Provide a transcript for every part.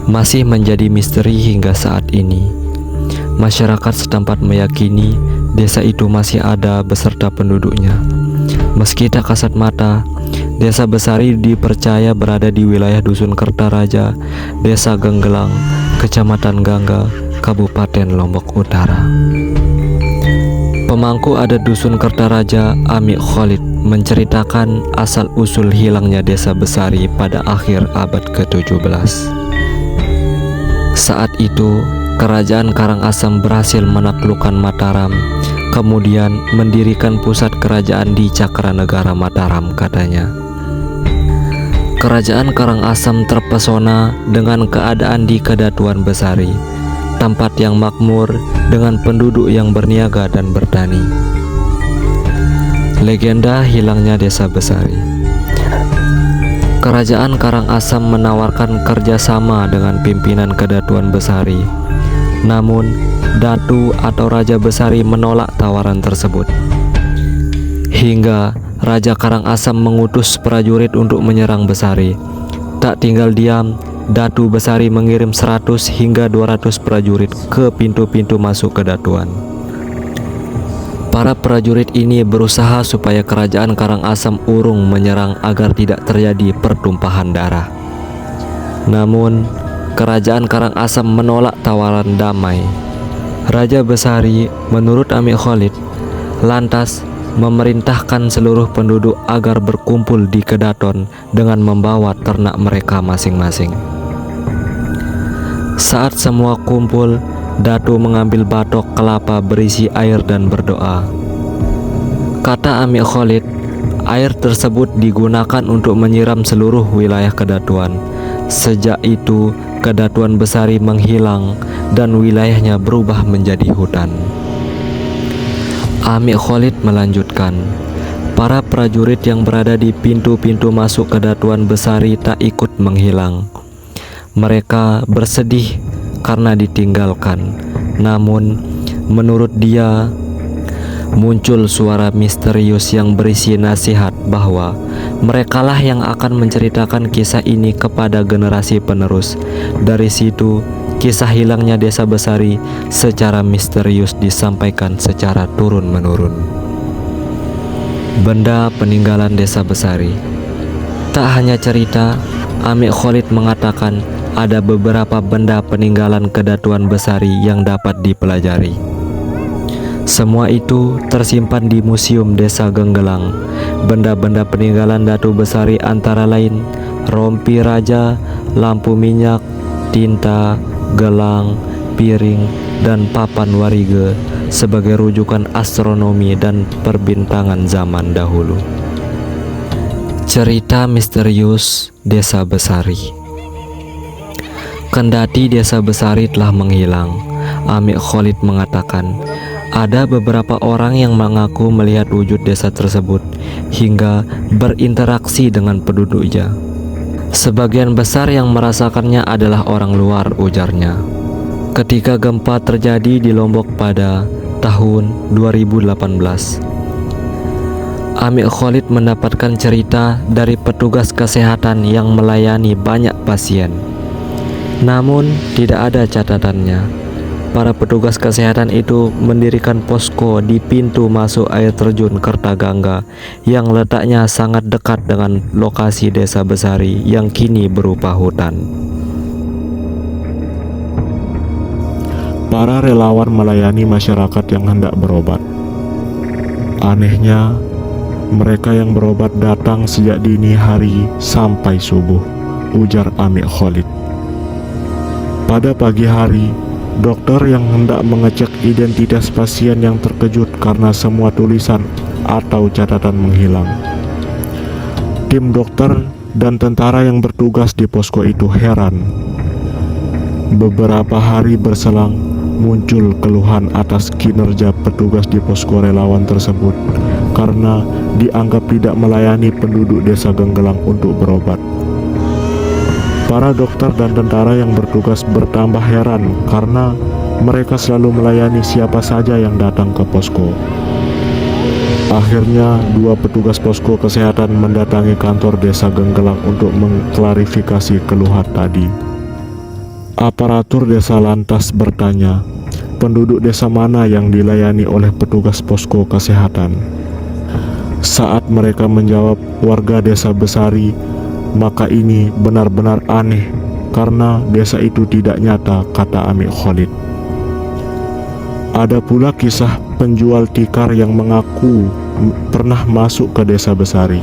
masih menjadi misteri hingga saat ini. Masyarakat setempat meyakini desa itu masih ada beserta penduduknya. Meski tak kasat mata, Desa Besari dipercaya berada di wilayah Dusun Kertaraja, Desa Genggelang, Kecamatan Gangga, Kabupaten Lombok Utara. Pemangku adat Dusun Kertaraja, Ami Khalid, menceritakan asal-usul hilangnya Desa Besari pada akhir abad ke-17. Saat itu, Kerajaan Karangasem berhasil menaklukkan Mataram, kemudian mendirikan pusat kerajaan di Cakranegara Mataram, katanya. Kerajaan Karangasem terpesona dengan keadaan di Kedatuan Besari, tempat yang makmur dengan penduduk yang berniaga dan bertani. Legenda hilangnya Desa Besari. Kerajaan Karangasem menawarkan kerjasama dengan pimpinan Kedatuan Besari. Namun, Datu atau Raja Besari menolak tawaran tersebut. Hingga Raja Karangasem mengutus prajurit untuk menyerang Besari. Tak tinggal diam, Datu Besari mengirim 100 hingga 200 prajurit ke pintu-pintu masuk Kedatuan. Para prajurit ini berusaha supaya Kerajaan Karangasem urung menyerang agar tidak terjadi pertumpahan darah. Namun, Kerajaan Karangasem menolak tawaran damai. Raja Besari, menurut Ami Khalid, lantas memerintahkan seluruh penduduk agar berkumpul di Kedaton dengan membawa ternak mereka masing-masing. Saat semua kumpul, Datu mengambil batok kelapa berisi air dan berdoa. Kata Ami Khalid, air tersebut digunakan untuk menyiram seluruh wilayah Kedatuan. Sejak itu, Kedatuan Besari menghilang dan wilayahnya berubah menjadi hutan. Ami Khalid melanjutkan, para prajurit yang berada di pintu-pintu masuk Kedatuan Besari tak ikut menghilang. Mereka bersedih karena ditinggalkan. Namun, menurut dia, muncul suara misterius yang berisi nasihat bahwa merekalah yang akan menceritakan kisah ini kepada generasi penerus. Dari situ, kisah hilangnya Desa Besari secara misterius disampaikan secara turun-menurun. Benda peninggalan Desa Besari. Tak hanya cerita, Ami Khalid mengatakan ada beberapa benda peninggalan Kedatuan Besari yang dapat dipelajari. Semua itu tersimpan di Museum Desa Genggelang. Benda-benda peninggalan Datu Besari antara lain rompi raja, lampu minyak, tinta, gelang, piring, dan papan warige sebagai rujukan astronomi dan perbintangan zaman dahulu. Cerita misterius Desa Besari. Kendati Desa Besari telah menghilang, Ami Khalid mengatakan ada beberapa orang yang mengaku melihat wujud desa tersebut hingga berinteraksi dengan penduduknya. Sebagian besar yang merasakannya adalah orang luar, ujarnya. Ketika gempa terjadi di Lombok pada tahun 2018, Ami Khalid mendapatkan cerita dari petugas kesehatan yang melayani banyak pasien. Namun, tidak ada catatannya. Para petugas kesehatan itu mendirikan posko di pintu masuk air terjun Kertagangga yang letaknya sangat dekat dengan lokasi Desa Besari yang kini berupa hutan. Para relawan melayani masyarakat yang hendak berobat. Anehnya, mereka yang berobat datang sejak dini hari sampai subuh, ujar Ami Khalid. Pada pagi hari, dokter yang hendak mengecek identitas pasien yang terkejut karena semua tulisan atau catatan menghilang. Tim dokter dan tentara yang bertugas di posko itu heran. Beberapa hari berselang, muncul keluhan atas kinerja petugas di posko relawan tersebut karena dianggap tidak melayani penduduk Desa Genggelang untuk berobat. Para dokter dan tentara yang bertugas bertambah heran karena mereka selalu melayani siapa saja yang datang ke posko. Akhirnya, 2 petugas posko kesehatan mendatangi kantor Desa Genggelang untuk mengklarifikasi keluhan tadi. Aparatur desa lantas bertanya, penduduk desa mana yang dilayani oleh petugas posko kesehatan? Saat mereka menjawab warga desa Besari, maka ini benar-benar aneh karena desa itu tidak nyata, kata Amik Khalid. Ada pula kisah penjual tikar yang mengaku pernah masuk ke desa Besari.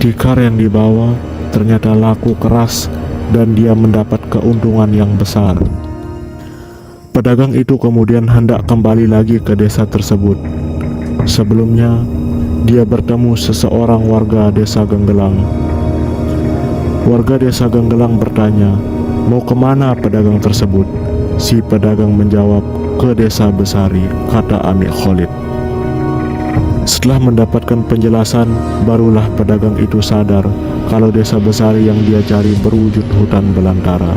Tikar yang dibawa ternyata laku keras dan dia mendapat keuntungan yang besar. Pedagang itu kemudian hendak kembali lagi ke desa tersebut. Sebelumnya, dia bertemu seseorang warga desa Genggelang. Warga desa Genggelang bertanya, mau kemana pedagang tersebut? Si pedagang menjawab, ke desa Besari, kata Amik Khalid. Setelah mendapatkan penjelasan, barulah pedagang itu sadar kalau desa Besari yang dia cari berwujud hutan belantara.